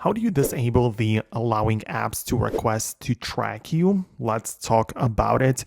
How do you disable the allowing apps to request to track you? Let's talk about it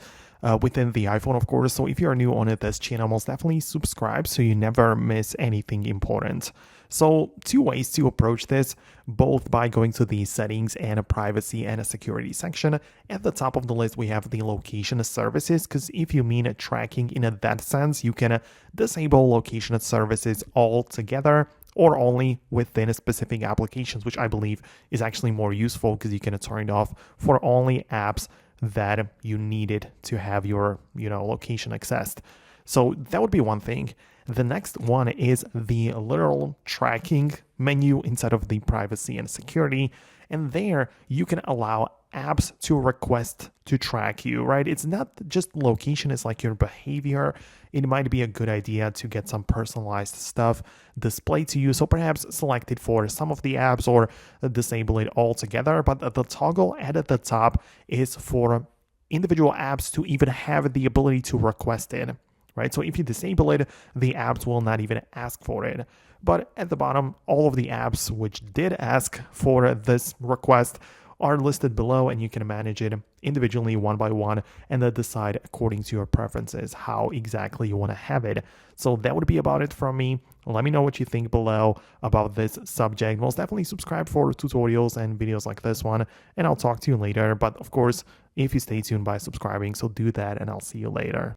within the iPhone, of course. So if you are new on this channel, most definitely subscribe so you never miss anything important. So two ways to approach this, both by going to the settings and a privacy and a security section. At the top of the list, we have the location services, because if you mean tracking in that sense, you can disable location services altogether or only within specific applications, which I believe is actually more useful because you can turn it off for only apps that you needed to have your location accessed. So that would be one thing. The next one is the literal tracking menu inside of the privacy and security. And there you can allow apps to request to track you, right? It's not just location, it's like your behavior. It might be a good idea to get some personalized stuff displayed to you. So perhaps select it for some of the apps or disable it altogether. But the toggle at the top is for individual apps to even have the ability to request it. Right? So if you disable it, the apps will not even ask for it. But at the bottom, all of the apps which did ask for this request are listed below, and you can manage it individually one by one and then decide according to your preferences how exactly you want to have it. So that would be about it from me. Let me know what you think below about this subject. Most definitely subscribe for tutorials and videos like this one, and I'll talk to you later. But of course, if you stay tuned by subscribing, so do that, and I'll see you later.